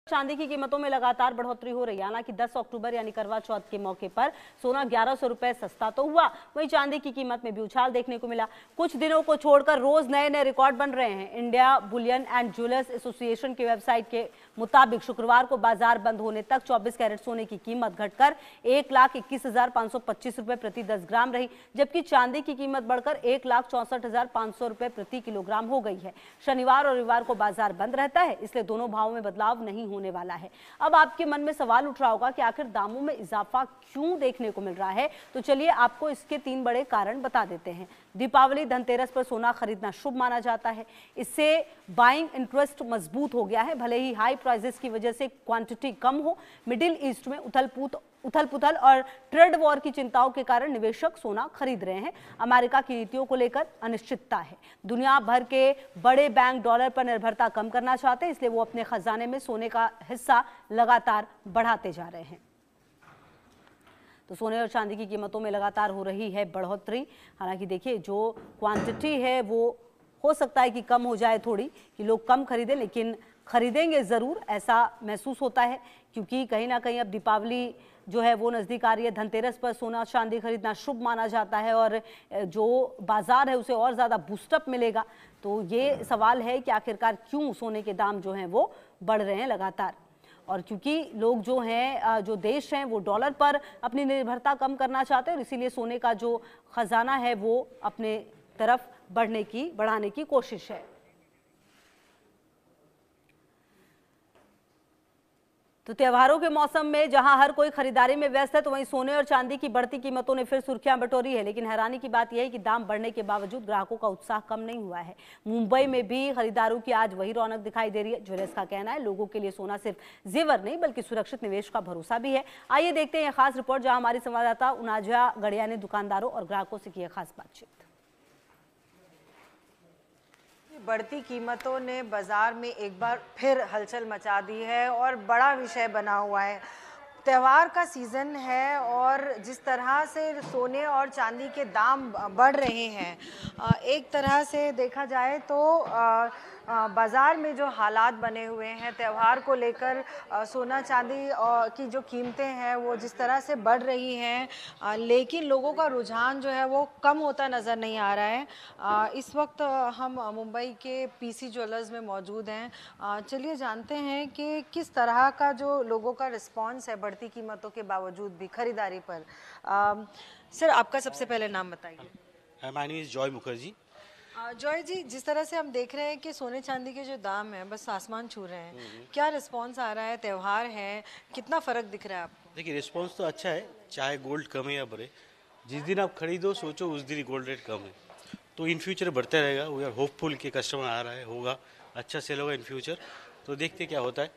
चांदी की कीमतों में लगातार बढ़ोतरी हो रही है। हालांकि 10 अक्टूबर यानी करवा चौथ के मौके पर सोना 1100 रुपए सस्ता तो हुआ, वहीं चांदी की कीमत में भी उछाल देखने को मिला। कुछ दिनों को छोड़कर रोज नए नए रिकॉर्ड बन रहे हैं। India Boolean and jewellers association की वेबसाइट के मुताबिक शुक्रवार को बाजार बंद होने तक 24 कैरेट सोने की कीमत घटकर 1,21,525 रुपए प्रति 10 ग्राम रही, जबकि चांदी की कीमत बढ़कर 1,64,500 रुपए प्रति किलोग्राम हो गई है। शनिवार और रविवार को बाजार बंद रहता है, इसलिए दोनों भावों में बदलाव नहीं होने वाला है। अब आपके मन में सवाल उठ रहा होगा कि आखिर दामों में इजाफा क्यों देखने को मिल रहा है, तो चलिए आपको इसके 3 बड़े कारण बता देते हैं। दीपावली, धनतेरस पर सोना खरीदना शुभ माना जाता है। इससे बाइंग इंटरेस्ट मजबूत हो गया है। भले ही हाई प्राइसेस की वजह से क्वांटिटी कम हो, मिडिल ईस्ट में उथल पुथल और ट्रेड वॉर की चिंताओं के कारण निवेशक सोना खरीद रहे हैं। अमेरिका की नीतियों को लेकर अनिश्चितता है। दुनिया भर के बड़े बैंक डॉलर पर निर्भरता कम करना चाहते हैं, इसलिए वो अपने खजाने में सोने का हिस्सा लगातार बढ़ाते जा रहे हैं। तो सोने और चांदी की कीमतों में लगातार हो रही है बढ़ोतरी। हालांकि देखिए, जो क्वांटिटी है वो हो सकता है कि कम हो जाए थोड़ी, कि लोग कम खरीदें, लेकिन खरीदेंगे ज़रूर, ऐसा महसूस होता है। क्योंकि कहीं ना कहीं अब दीपावली जो है वो नज़दीक आ रही है। धनतेरस पर सोना चांदी खरीदना शुभ माना जाता है और जो बाजार है उसे और ज़्यादा बूस्टअप मिलेगा। तो ये सवाल है कि आखिरकार क्यों सोने के दाम जो हैं वो बढ़ रहे हैं लगातार। और क्योंकि लोग जो हैं, जो देश हैं, वो डॉलर पर अपनी निर्भरता कम करना चाहते हैं और इसीलिए सोने का जो खजाना है वो अपने तरफ बढ़ाने की कोशिश है। तो त्योहारों के मौसम में जहां हर कोई खरीदारी में व्यस्त है, तो वहीं सोने और चांदी की बढ़ती कीमतों ने फिर सुर्खियां बटोरी है। लेकिन हैरानी की बात यह है कि दाम बढ़ने के बावजूद ग्राहकों का उत्साह कम नहीं हुआ है। मुंबई में भी खरीदारों की आज वही रौनक दिखाई दे रही है। ज्वेलर्स का कहना है लोगों के लिए सोना सिर्फ जेवर नहीं बल्कि सुरक्षित निवेश का भरोसा भी है। आइए देखते हैं खास रिपोर्ट, जहाँ हमारी संवाददाता उनाजा गड़िया ने दुकानदारों और ग्राहकों से की है खास बातचीत। बढ़ती कीमतों ने बाजार में एक बार फिर हलचल मचा दी है और बड़ा विषय बना हुआ है। त्यौहार का सीज़न है और जिस तरह से सोने और चांदी के दाम बढ़ रहे हैं, एक तरह से देखा जाए तो बाज़ार में जो हालात बने हुए हैं त्यौहार को लेकर, सोना चांदी की जो कीमतें हैं वो जिस तरह से बढ़ रही हैं, लेकिन लोगों का रुझान जो है वो कम होता नज़र नहीं आ रहा है। इस वक्त हम मुंबई के पीसी ज्वेलर्स में मौजूद हैं। चलिए जानते हैं कि किस तरह का जो लोगों का रिस्पॉन्स है बढ़ती कीमतों के बावजूद भी खरीदारी पर। सर, आपका सबसे पहले नाम बताइए। My name is Joy Mukherjee. Joy ji, जिस तरह से हम देख रहे हैं कि सोने चांदी के जो दाम हैं बस आसमान छू रहे हैं, क्या रिस्पांस आ रहा है? त्यौहार है, कितना फ़र्क दिख रहा है आपको? देखिए, रिस्पांस तो अच्छा है, चाहे गोल्ड कम है या बढ़े। जिस दिन आप खरीदो सोचो उस दिन गोल्ड रेट कम है, तो इन फ्यूचर बढ़ता रहेगा। वी आर होपफुल कि कस्टमर आ रहा है, होगा अच्छा सेल होगा इन फ्यूचर। तो देखते क्या होता है।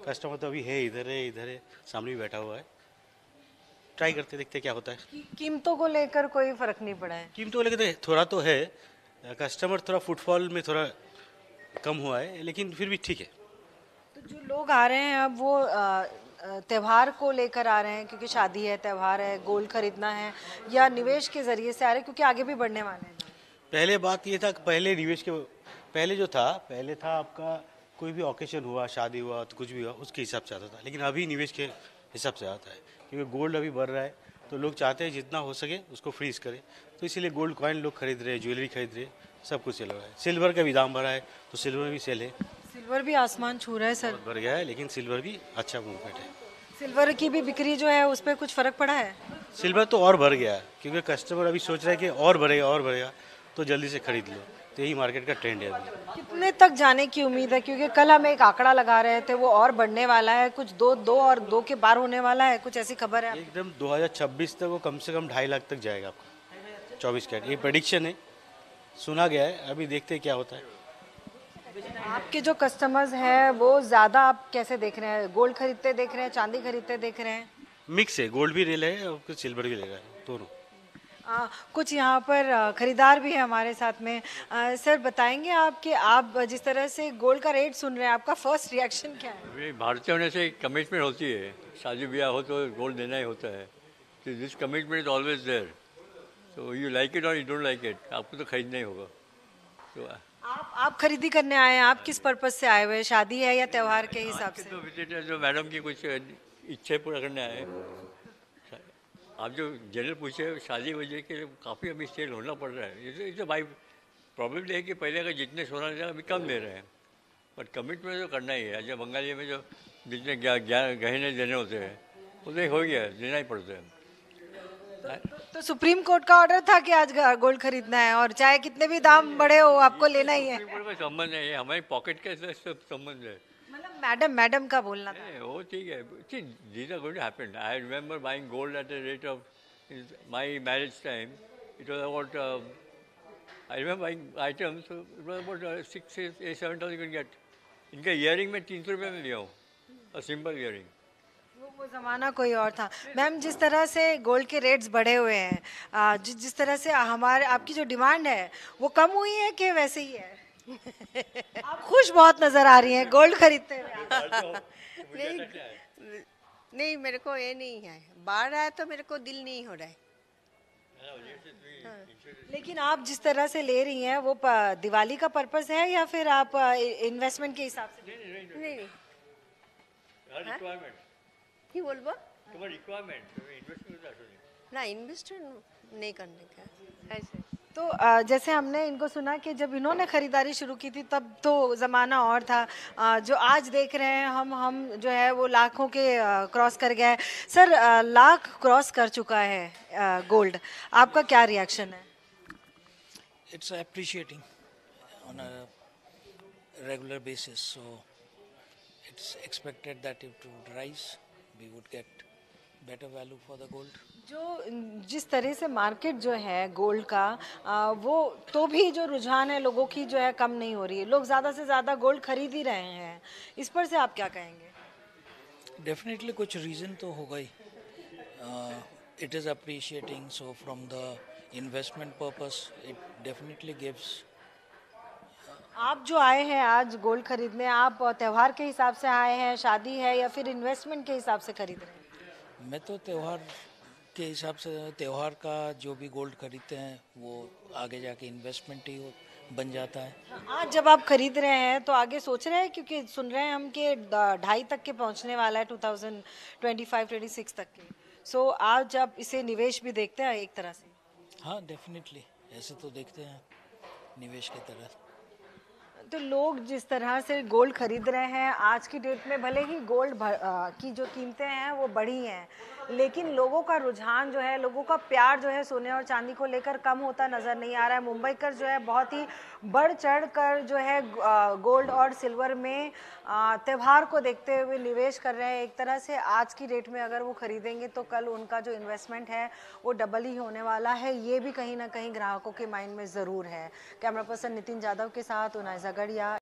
कस्टमर तो अभी है, इधर है, सामने भी बैठा हुआ है। ट्राई करते देखते क्या होता है। कीमतों को लेकर कोई फ़र्क नहीं पड़ा है? कीमतों को लेकर थोड़ा तो है, कस्टमर थोड़ा फुटफॉल में थोड़ा कम हुआ है, लेकिन फिर भी ठीक है। तो जो लोग आ रहे हैं अब वो त्यौहार को लेकर आ रहे हैं क्योंकि शादी है, त्यौहार है, गोल्ड खरीदना है, या निवेश के ज़रिए से आ रहे हैं क्योंकि आगे भी बढ़ने वाले हैं? पहले बात ये था कि पहले निवेश के पहले था आपका कोई भी ओकेशन हुआ, शादी हुआ तो कुछ भी हुआ उसके हिसाब से आता था, लेकिन अभी निवेश के हिसाब से आता है क्योंकि गोल्ड अभी बढ़ रहा है। तो लोग चाहते हैं जितना हो सके उसको फ्रीज करें, तो इसीलिए गोल्ड कॉइन लोग खरीद रहे हैं, ज्वेलरी खरीद रहे हैं, सब कुछ चल रहा है। सिल्वर का भी दाम बढ़ा है तो सिल्वर भी सेल है। सिल्वर भी आसमान छू रहा है सर? बढ़ गया है, लेकिन सिल्वर भी अच्छा मूवमेंट है। सिल्वर की भी बिक्री जो है उस पर कुछ फ़र्क पड़ा है? सिल्वर तो और बढ़ गया है क्योंकि कस्टमर अभी सोच रहा है कि और बढ़ेगा तो जल्दी से खरीद लो। तो यही मार्केट का ट्रेंड है अभी। कितने तक जाने की उम्मीद है? क्योंकि कल हम एक आंकड़ा लगा रहे थे, वो और बढ़ने वाला है, कुछ दो के पार होने वाला है, कुछ ऐसी खबर है? एकदम 2026 तक वो कम से कम 2.5 लाख तक जाएगा आपका 24 कैरेट, ये प्रेडिक्शन है, सुना गया है। अभी देखते हैं क्या होता है। आपके जो कस्टमर्स हैं वो ज़्यादा आप कैसे देख रहे हैं? गोल्ड खरीदते देख रहे हैं, चांदी खरीदते देख रहे हैं? मिक्स है, गोल्ड भी ले रहे हैं और कुछ सिल्वर भी ले रहे हैं, दोनों। कुछ यहाँ पर खरीदार भी है हमारे साथ में। सर, बताएंगे आप कि आप जिस तरह से गोल्ड का रेट सुन रहे हैं, आपका फर्स्ट रिएक्शन क्या है? भारतीय होने से कमिटमेंट होती है, शादी ब्याह हो तो गोल्ड देना ही होता है। तो this commitment is always there, so you like it और यू डोंट लाइक इट, आपको तो खरीदना ही होगा। तो आप खरीदी करने आए हैं, आप किस पर्पज से आए हुए हैं? शादी है या त्योहार के हिसाब से? तो विजिट है, जो मैडम की कुछ इच्छा पूरा करने आए हैं। आप जो जनरल पूछे शादी वजह के लिए काफ़ी अभी सेल होना पड़ रहा है। इसे भाई प्रॉब्लम है कि पहले का जितने सोना था अभी कम दे रहे हैं, बट कमिटमेंट तो करना ही है। जो बंगाली में जो जितने गहने देने होते हैं उसे हो गया, देना ही पड़ता है। तो सुप्रीम कोर्ट का ऑर्डर था कि आज गोल्ड खरीदना है और चाहे कितने भी दाम बढ़े हो आपको लेना ही है। कोई संबंध नहीं है, हमारी पॉकेट का सब संबंध है। मतलब मैडम का बोलना था। नहीं, वो ठीक है। See, these are going to happen. I remember buying gold at a rate of my marriage time. It was about I remember buying items. So it was about 7,000 you can get. इनका earring में 300 रुपये में लिया हूँ, और simple earring. वो ज़माना कोई और था। मैम, जिस तरह से गोल्ड के रेट्स बढ़े हुए हैं, जिस तरह से हमारे आपकी जो डिमांड है वो कम हुई है कि वैसे ही है? आप खुश बहुत नजर आ रही हैं गोल्ड खरीदते हुए। नहीं नहीं, मेरे को ये नहीं है, बाढ़ आया तो मेरे को दिल नहीं हो रहा है। लेकिन आप जिस तरह से ले रही हैं वो दिवाली का पर्पस है या फिर आप इन्वेस्टमेंट के हिसाब से? नहीं नहीं, रिक्वायरमेंट की बोलबो तुम्हारी रिक्वायरमेंट इन्वेस्टमेंट ना, इन्वेस्टमेंट नहीं करने का ऐसे। तो जैसे हमने इनको सुना कि जब इन्होंने खरीदारी शुरू की थी तब तो ज़माना और था। जो आज देख रहे हैं हम जो है वो लाखों के क्रॉस कर गया है। सर, लाख क्रॉस कर चुका है गोल्ड, आपका क्या रिएक्शन है? It's appreciating on a regular basis, so it's expected that it would rise, we would get better value for the gold. जो जिस तरह से मार्केट जो है गोल्ड का, वो तो भी जो रुझान है लोगों की जो है कम नहीं हो रही है, लोग ज़्यादा से ज़्यादा गोल्ड खरीद ही रहे हैं। इस पर से आप क्या कहेंगे? Definitely कुछ reason तो होगा ही. It is appreciating, so from the investment purpose it definitely gives. आप जो आए हैं आज गोल्ड खरीदने, आप त्योहार के हिसाब से आए हैं, शादी है या फिर इन्वेस्टमेंट के हिसाब से खरीद रहे हैं? मैं तो त्योहार के हिसाब से, त्योहार का जो भी गोल्ड खरीदते हैं वो आगे जाके इन्वेस्टमेंट ही बन जाता है। आज जब आप खरीद रहे हैं तो आगे सोच रहे हैं, क्योंकि सुन रहे हैं हम कि 2.5 तक के पहुंचने वाला है 2025-26 तक के। सो आज आप इसे निवेश भी देखते हैं एक तरह से? हाँ, डेफिनेटली ऐसे तो देखते हैं निवेश की तरह। तो लोग जिस तरह से गोल्ड खरीद रहे हैं आज की डेट में, भले ही गोल्ड की जो कीमतें हैं वो बढ़ी हैं, लेकिन लोगों का रुझान जो है, लोगों का प्यार जो है सोने और चांदी को लेकर कम होता नज़र नहीं आ रहा है। मुंबईकर जो है बहुत ही बढ़ चढ़ कर जो है गोल्ड और सिल्वर में त्यौहार को देखते हुए निवेश कर रहे हैं। एक तरह से आज की डेट में अगर वो खरीदेंगे तो कल उनका जो इन्वेस्टमेंट है वो डबल ही होने वाला है। ये भी कहीं ना कहीं ग्राहकों के माइंड में ज़रूर है। कैमरा पर्सन नितिन जाधव के साथ उनाइजा गढ़िया।